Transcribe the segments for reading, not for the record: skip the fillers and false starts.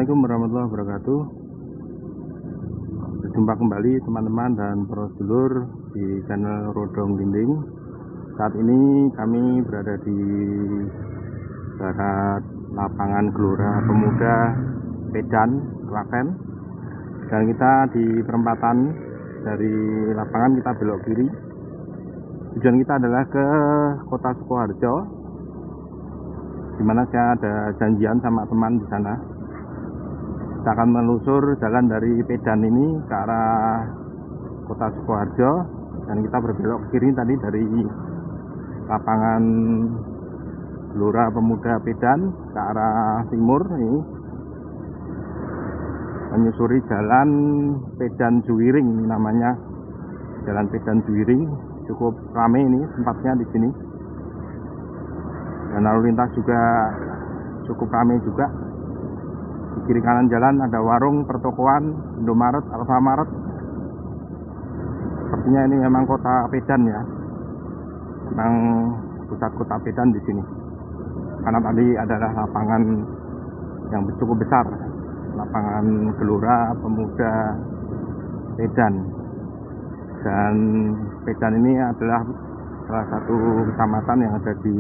Assalamualaikum warahmatullahi wabarakatuh. Berjumpa kembali teman-teman dan para sedulur di channel Rodong Dinding. Saat ini kami berada di barat lapangan Gelora Pemuda Medan, Klaten. Dan kita di perempatan dari lapangan kita belok kiri. Tujuan kita adalah ke Kota Sukoharjo, di mana saya ada janjian sama teman di sana. Kita akan menelusur jalan dari Medan ini ke arah Kota Sukoharjo, dan kita berbelok ke kiri tadi dari lapangan Gelora Pemuda Medan ke arah timur ini, menyusuri jalan Medan Juwiring namanya, jalan Medan Juwiring. Cukup ramai ini tempatnya di sini, dan lalu lintas juga cukup ramai juga. Di kiri kanan jalan ada warung, pertokoan, Indomaret, Alfamaret. Sepertinya ini memang kota Medan ya, memang pusat kota Medan di sini. Karena tadi adalah lapangan yang cukup besar, lapangan Gelora Pemuda Medan. Dan Medan ini adalah salah satu kecamatan yang ada di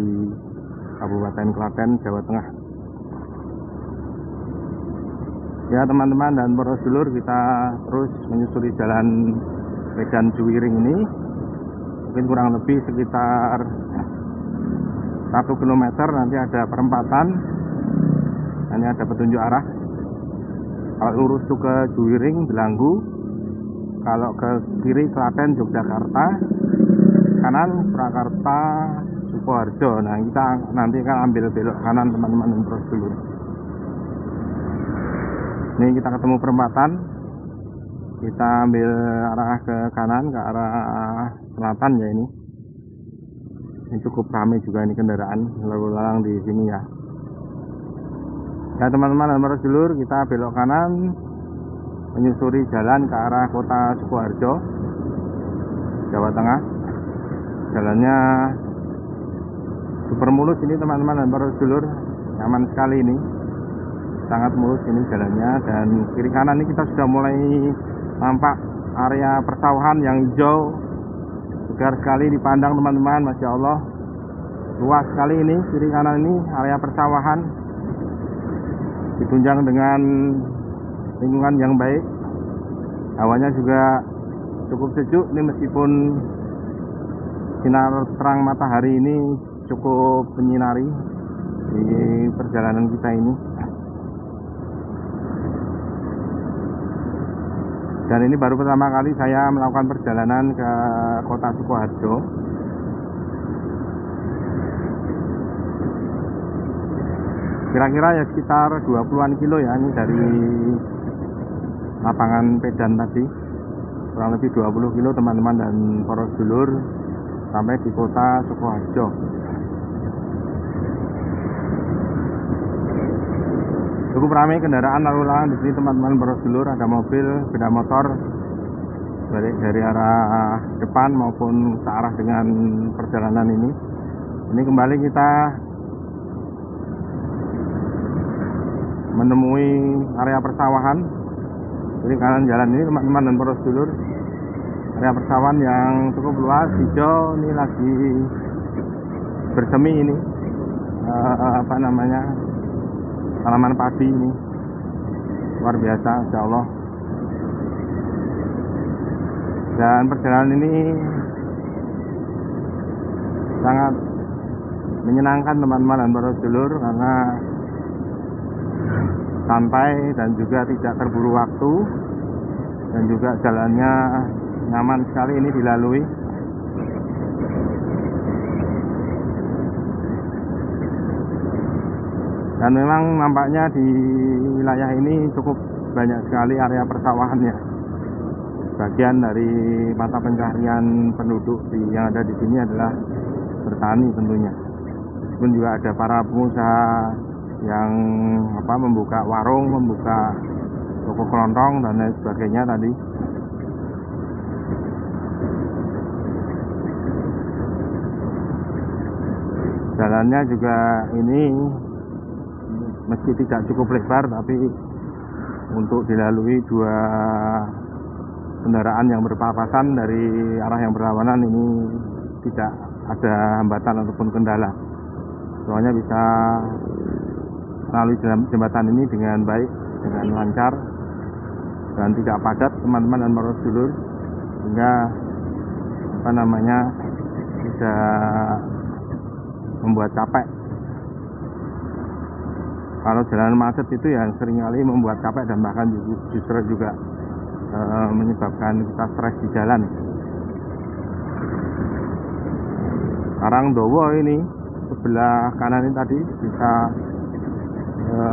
Kabupaten Klaten, Jawa Tengah. Ya teman-teman dan para sedulur, kita terus menyusuri jalan Medan Juwiring ini. Mungkin kurang lebih sekitar 1 km, nanti ada perempatan, nanti ada petunjuk arah. Kalau lurus tuh ke Juwiring, Belanggu. Kalau ke kiri Klaten, Yogyakarta. Kanan Surakarta, Sukoharjo. Nah, kita nanti akan ambil belok kanan teman-teman dan para sedulur. Ini kita ketemu perempatan, kita ambil arah ke kanan, ke arah selatan ya ini. Ini cukup ramai juga ini kendaraan lalu lalang di sini ya. Ya teman-teman dan para sedulur, kita belok kanan, menyusuri jalan ke arah Kota Sukoharjo, Jawa Tengah. Jalannya super mulus ini teman-teman dan para sedulur, nyaman sekali ini. Sangat mulus ini jalannya, dan kiri kanan ini kita sudah mulai nampak area persawahan yang hijau, segar sekali dipandang teman-teman, Masya Allah. Luas sekali ini kiri kanan ini area persawahan, ditunjang dengan lingkungan yang baik. Hawanya juga cukup sejuk ini, meskipun sinar terang matahari ini cukup menyinari di perjalanan kita ini. Dan ini baru pertama kali saya melakukan perjalanan ke Kota Sukoharjo. Kira-kira ya sekitar 20-an kilo ya ini dari lapangan Medan tadi. Kurang lebih 20 kilo teman-teman dan para sedulur sampai di Kota Sukoharjo. Cukup ramai kendaraan lalu lalang di sini teman-teman para sedulur. Ada mobil, sepeda motor balik dari arah depan maupun ke arah dengan perjalanan ini. Ini kembali kita menemui area persawahan. Jadi kanan jalan ini teman-teman dan para sedulur, area persawahan yang cukup luas, hijau. Ini lagi bersemi ini, tanaman padi ini luar biasa, insya Allah. Dan perjalanan ini sangat menyenangkan teman-teman dan para sedulur, karena santai dan juga tidak terburu waktu, dan juga jalannya nyaman sekali ini dilalui. Dan memang nampaknya di wilayah ini cukup banyak sekali area persawahan ya. Bagian dari mata pencaharian penduduk yang ada di sini adalah bertani tentunya. Meskipun juga ada para pengusaha yang membuka warung, membuka toko kelontong dan lain sebagainya tadi. Jalannya juga ini meski tidak cukup lebar, tapi untuk dilalui dua kendaraan yang berpapasan dari arah yang berlawanan ini tidak ada hambatan ataupun kendala, semuanya bisa melalui jembatan ini dengan baik, dengan lancar dan tidak padat teman-teman dan para sedulur, sehingga tidak membuat capek. Kalau jalan macet itu yang seringkali membuat capek dan bahkan justru juga menyebabkan kita stres di jalan. Karangdowo ini sebelah kanan ini tadi bisa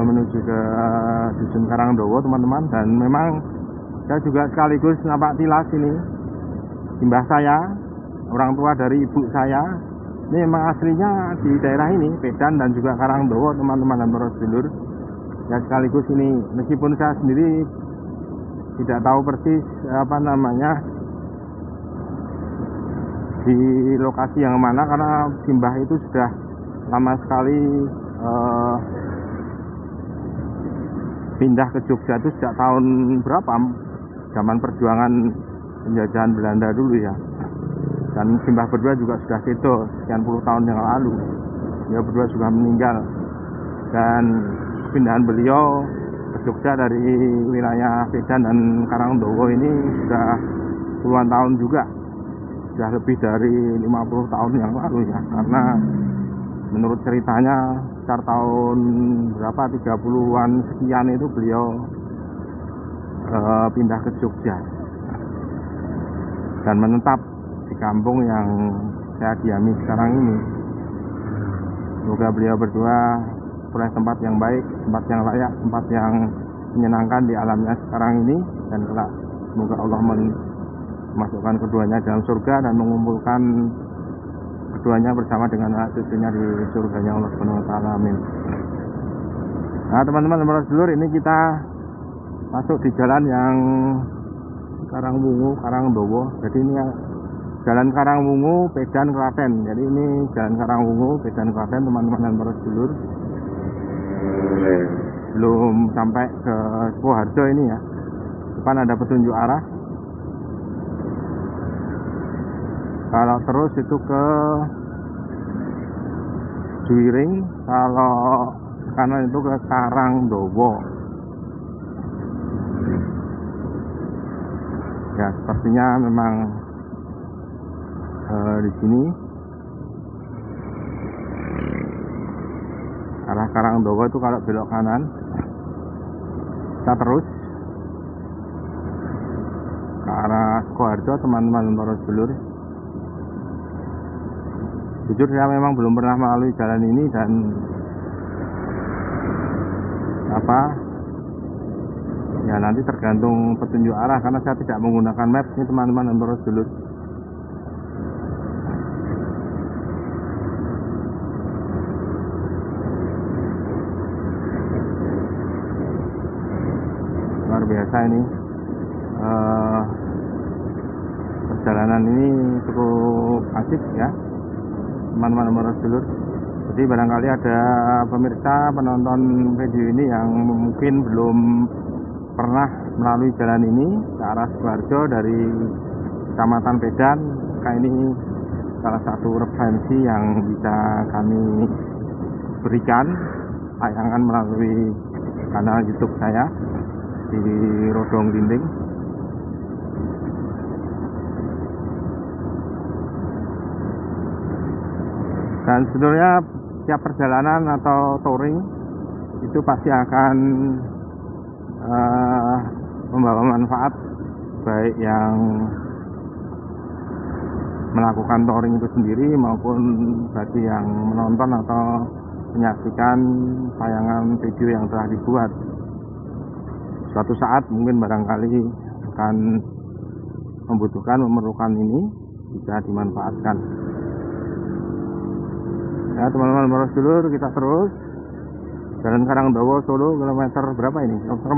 menuju ke dusun Karangdowo teman-teman, dan memang saya juga sekaligus nampak tilas ini simbah saya, orang tua dari ibu saya. Ini memang aslinya di daerah ini, Pedan dan juga Karangdowo teman-teman dan para sedulur. Ya sekaligus ini, meskipun saya sendiri tidak tahu persis di lokasi yang mana, karena simbah itu sudah lama sekali pindah ke Jogja itu sejak tahun berapa, zaman perjuangan penjajahan Belanda dulu ya. Dan simbah berdua juga sudah sedo sekian puluh tahun yang lalu. Dia berdua sudah meninggal, dan pindahan beliau ke Jogja dari wilayah Pedan dan Karangdowo ini sudah puluhan tahun juga, sudah lebih dari 50 tahun yang lalu ya. Karena menurut ceritanya sekitar tahun berapa, 30-an sekian itu beliau pindah ke Jogja dan menetap di kampung yang saya diami sekarang ini. Semoga beliau berdua oleh tempat yang baik, tempat yang layak, tempat yang menyenangkan di alamnya sekarang ini, dan kelak semoga Allah memasukkan keduanya dalam surga dan mengumpulkan keduanya bersama dengan anak cucunya di surganya Allah Subhanahu wa taala. Amin. Nah, teman-teman dan para sedulur, ini kita masuk di jalan yang Karangwungu, Karangdowo. Jadi ini Jalan Karangwungu, Pedan, Klaten. Jadi ini Jalan Karangwungu, Pedan, Klaten teman-teman dan para sedulur. Belum sampai ke Sukoharjo ini ya. Depan ada petunjuk arah. Kalau terus itu ke Juwiring, kalau kanan itu ke Karangdowo. Ya, sepertinya memang di sini arah Karangdowo itu kalau belok kanan kita terus ke arah Sukoharjo teman-teman dan para sedulur. Jujur saya memang belum pernah melalui jalan ini, dan ya nanti tergantung petunjuk arah, karena saya tidak menggunakan map ini teman-teman dan para sedulur. Luar biasa ini, perjalanan ini cukup asik ya teman-teman dan para sedulur. Jadi barangkali ada pemirsa penonton video ini yang mungkin belum pernah melalui jalan ini ke arah Sukoharjo dari Kecamatan Pedan, maka ini salah satu referensi yang bisa kami berikan tayangan melalui kanal YouTube saya di Rodong Dinding. Dan sebenarnya setiap perjalanan atau touring itu pasti akan membawa manfaat, baik yang melakukan touring itu sendiri maupun bagi yang menonton atau menyaksikan tayangan video yang telah dibuat. Suatu saat mungkin barangkali akan memerlukan ini, bisa dimanfaatkan. Ya teman-teman para sedulur, kita terus Jalan Karangdowo Solo, kilometer berapa ini? Kilometer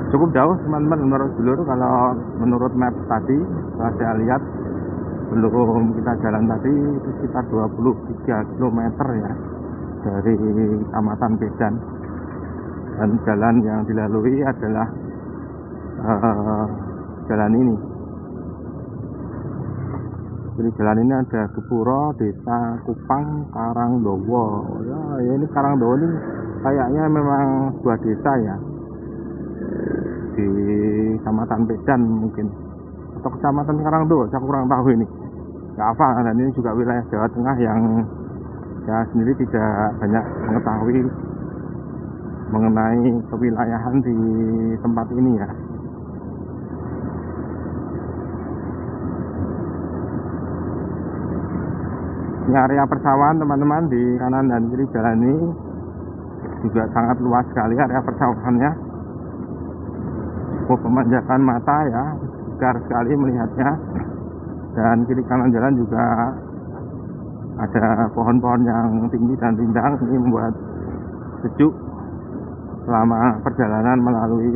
4. Cukup jauh teman-teman para sedulur kalau menurut map tadi setelah saya lihat, Belum kita jalan tadi itu sekitar 23 km ya dari Kecamatan Pedan, dan jalan yang dilalui adalah jalan ini. Jadi jalan ini ada Gepuro, Desa Kupang, Karangdowo. Ya ini Karangdowo ini kayaknya memang sebuah desa ya di Kecamatan Pedan mungkin, atau Kecamatan Karangdowo, saya kurang tahu ini, nggak hafal. Dan ini juga wilayah Jawa Tengah yang saya sendiri tidak banyak mengetahui mengenai kewilayahan di tempat ini ya. Ini area persawahan teman-teman, di kanan dan kiri jalan ini juga sangat luas sekali area persawahannya, cukup memanjakan mata ya, segar sekali melihatnya. Dan kiri kanan jalan juga ada pohon-pohon yang tinggi dan rindang, ini membuat sejuk selama perjalanan melalui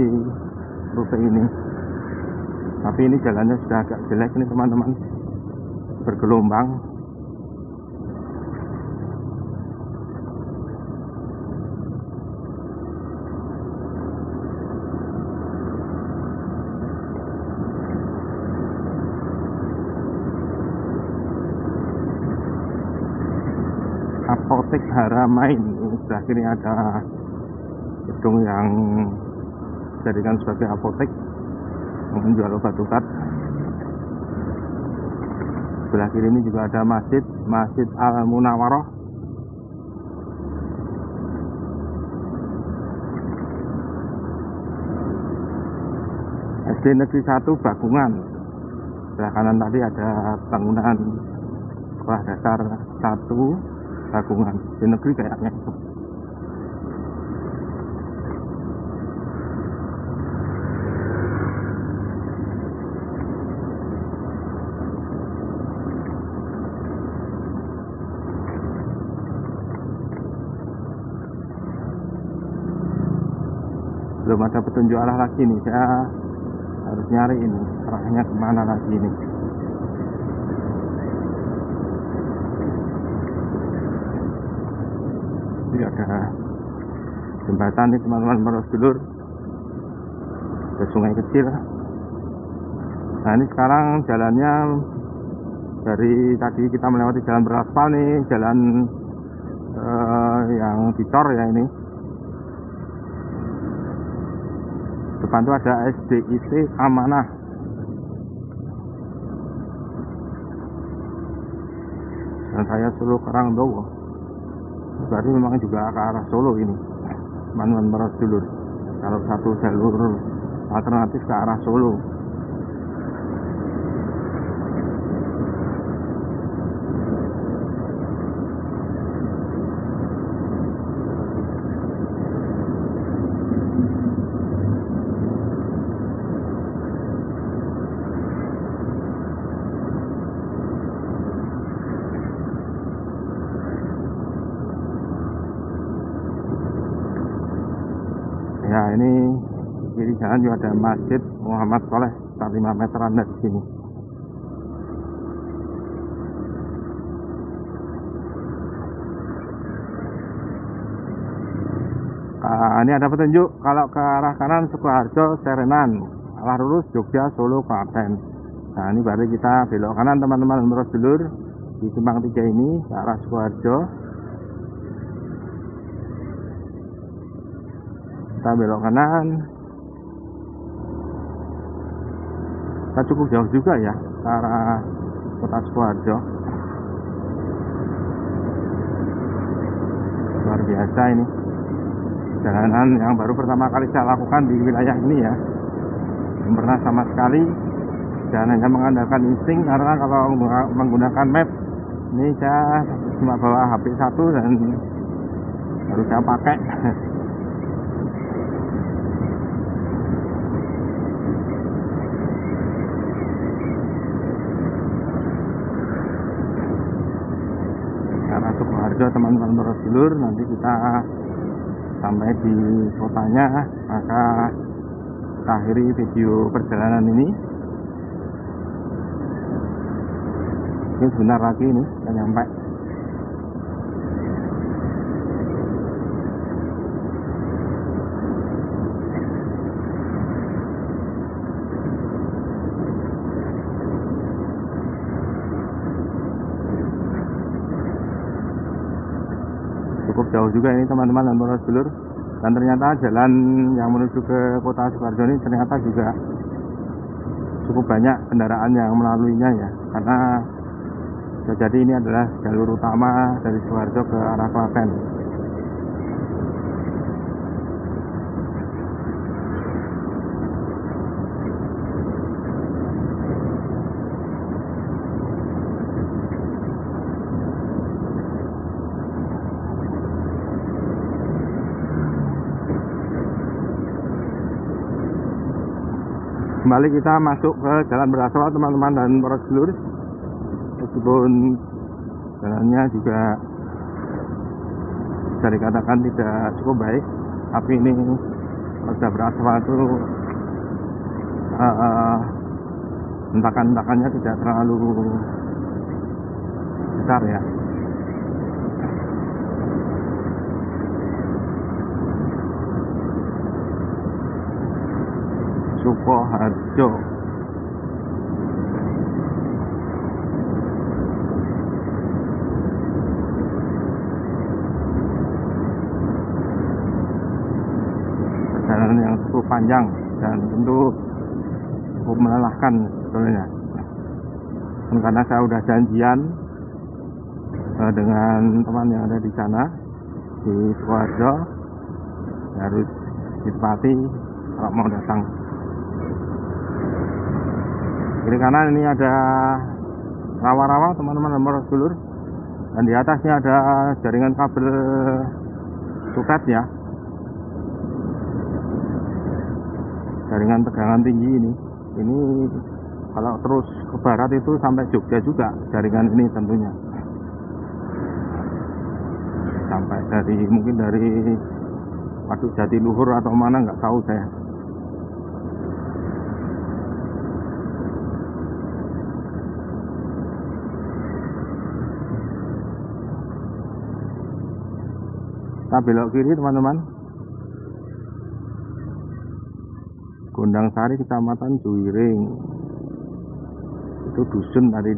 rute ini. Tapi ini jalannya sudah agak jelek ini teman-teman, bergelombang. Apotek Haramain, sebelah kiri ada gedung yang dijadikan sebagai apotek menjual obat-obat. Sebelah kiri ini juga ada Masjid Al Munawaroh. SD Negeri 1 Bakungan. Sebelah kanan tadi ada bangunan sekolah dasar 1 Bakungan, di negeri kayaknya itu. Belum ada petunjuk arah lagi nih, saya harus nyari ini arahnya kemana lagi ini. Ini ada jembatan nih teman-teman, para sedulur, ada sungai kecil. Nah ini sekarang jalannya dari tadi kita melewati jalan beraspal nih, jalan yang dicor ya ini. Depan itu ada SDIT Amanah. Dan saya Solo Karangdowo. Berarti memang juga ke arah Solo ini, teman-teman para sedulur. Kalau satu jalur alternatif ke arah Solo. Ya ini kiri jalan juga ada Masjid Muhammad Soleh, sekitar 5 meteran dari sini. Ini ada petunjuk kalau ke arah kanan Sukoharjo Serenan, arah lurus Jogja Solo Klaten. Nah ini baru kita belok kanan teman-teman sedulur, di simpang 3 ini ke arah Sukoharjo. Kita belok kanan. Kita cukup jauh juga ya ke arah kota Sukoharjo. Luar biasa ini jalanan yang baru pertama kali saya lakukan di wilayah ini ya. Belum pernah sama sekali, dan hanya mengandalkan insting, karena kalau menggunakan map ini saya cuma bawa HP 1 dan baru saya pakai. Karena Sukoharjo teman-teman bersedulur, nanti kita sampai di kotanya, maka kita akhiri video perjalanan ini. Ini sebentar lagi ini kita nyampe. Cukup jauh juga ini teman-teman dan para sedulur, dan ternyata jalan yang menuju ke kota Sukoharjo ini ternyata juga cukup banyak kendaraan yang melaluinya ya, karena jadi ini adalah jalur utama dari Sukoharjo ke arah Klaten. Kembali kita masuk ke jalan beraspal teman-teman dan para sedulur. Meskipun jalannya juga bisa dikatakan tidak cukup baik, tapi ini sudah beraspal itu hentakan-hentakannya tidak terlalu besar ya. Sukoharjo. Perjalanan yang cukup panjang dan tentu cukup melelahkan sebetulnya. Dan karena saya udah janjian dengan teman yang ada di sana di Sukoharjo, harus ditepati kalau mau datang. Kiri kanan ini ada rawa-rawa teman-teman dan para sedulur, dan di atasnya ada jaringan kabel suket ya, jaringan tegangan tinggi ini kalau terus ke barat itu sampai Jogja juga jaringan ini tentunya, sampai mungkin dari Waduk Jatiluhur atau mana nggak tahu saya. Kita belok kiri teman-teman, Gondang Sari, Kecamatan Juwiring. Itu dusun tadi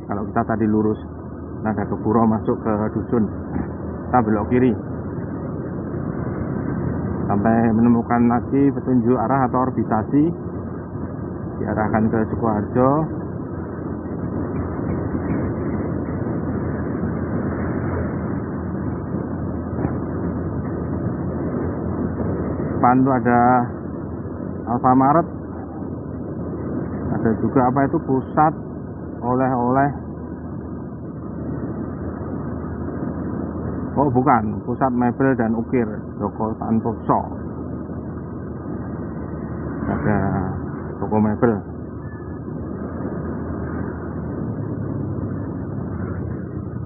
kalau kita tadi lurus ada ke Puro masuk ke dusun, kita belok kiri sampai menemukan lagi petunjuk arah atau orbitasi, diarahkan ke Sukoharjo. Depan itu ada Alfamaret, ada juga apa itu pusat oleh-oleh, oh bukan, pusat mebel dan ukir Joko Santoso, ada toko mebel.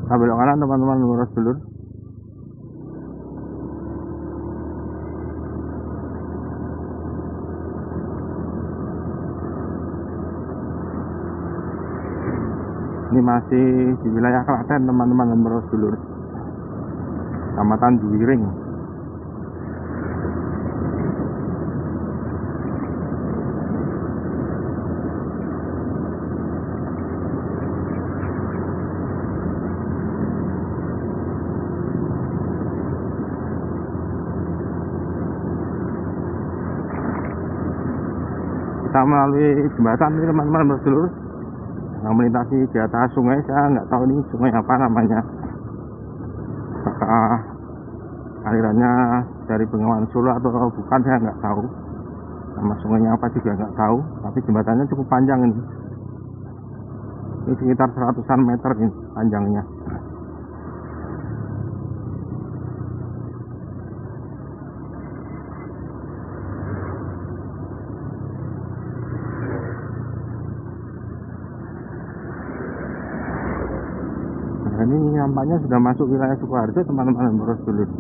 Kita belok kanan teman-teman lurus dulur. Ini masih di wilayah Klaten teman-teman dan para sedulur, Kecamatan Juwiring. Kita melalui jembatan ini teman-teman dan sedulur, yang melintasi di atas sungai. Saya nggak tahu ini sungai apa namanya, apakah alirannya dari Bengawan Solo atau bukan, saya nggak tahu. Nama sungainya apa juga nggak tahu, tapi jembatannya cukup panjang ini sekitar 100-an meter ini panjangnya. Ini nampaknya sudah masuk wilayah Sukoharjo teman-teman dan para sedulur.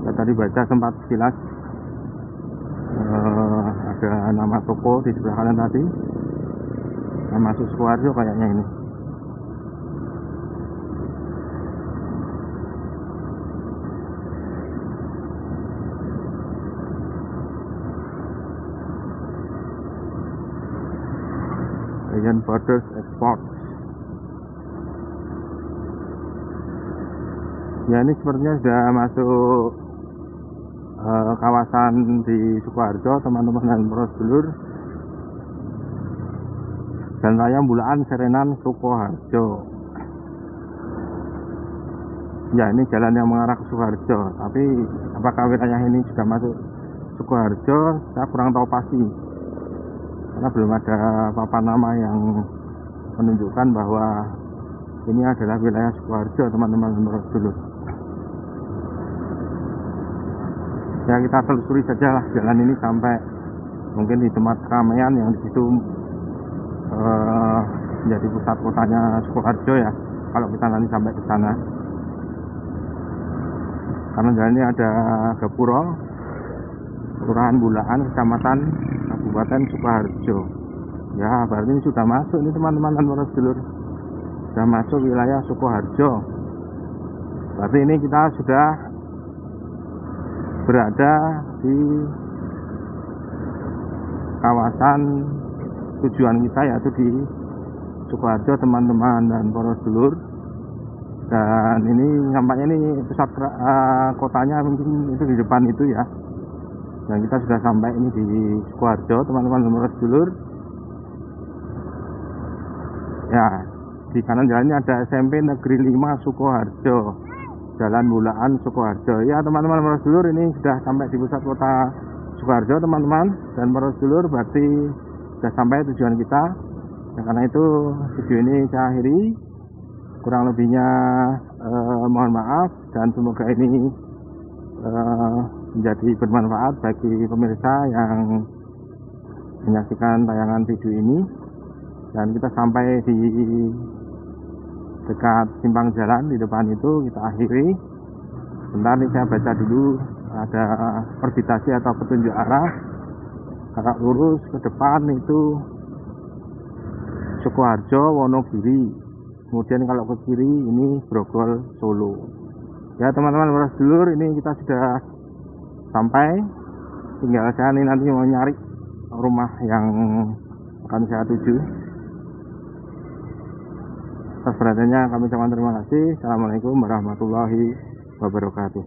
Saya tadi baca sempat sekilas, ada nama toko di sebelah kanan tadi. Nah, masuk Sukoharjo kayaknya ini. Beyond Borders Export. Ya, ini sepertinya sudah masuk kawasan di Sukoharjo, teman-teman dan para sedulur. Jalan Raya Bulaan Serenan Sukoharjo. Ya, ini jalan yang mengarah ke Sukoharjo, tapi apakah wilayah ini juga masuk Sukoharjo, saya kurang tahu pasti, karena belum ada papan nama yang menunjukkan bahwa ini adalah wilayah Sukoharjo, teman-teman dan para sedulur. Ya, kita telusuri saja lah jalan ini sampai mungkin di tempat keramaian yang di situ menjadi pusat kotanya Sukoharjo ya, kalau kita nanti sampai ke sana. Karena jalan ini ada Gapuro, Kelurahan Bulaan, Kecamatan Kabupaten Sukoharjo. Ya, berarti ini sudah masuk ini teman-teman dan para sedulur, sudah masuk wilayah Sukoharjo. Berarti ini kita sudah berada di kawasan tujuan kita, yaitu di Sukoharjo, teman-teman dan para sedulur. Dan ini nampaknya ini pusat kotanya, mungkin itu di depan itu ya. Dan kita sudah sampai ini di Sukoharjo, teman-teman dan para sedulur. Ya, di kanan jalan ini ada SMP Negeri 5 Sukoharjo, Jalan Bulaan Sukoharjo. Ya, teman-teman para sedulur, ini sudah sampai di pusat kota Sukoharjo, teman-teman dan para sedulur. Berarti sudah sampai tujuan kita. Ya, karena itu video ini saya akhiri. Kurang lebihnya mohon maaf, dan semoga ini menjadi bermanfaat bagi pemirsa yang menyaksikan tayangan video ini. Dan kita sampai di dekat simpang jalan di depan itu, kita akhiri. Bentar nih, saya baca dulu, ada perbitasi atau petunjuk arah. Kalau lurus ke depan itu Sukoharjo Wonogiri, kemudian kalau ke kiri ini Grogol Solo. Ya, teman-teman para sedulur, ini kita sudah sampai. Tinggal saya nih nanti mau nyari rumah yang akan saya tuju. Atas perhatiannya kami ucapkan terima kasih. Assalamualaikum warahmatullahi wabarakatuh.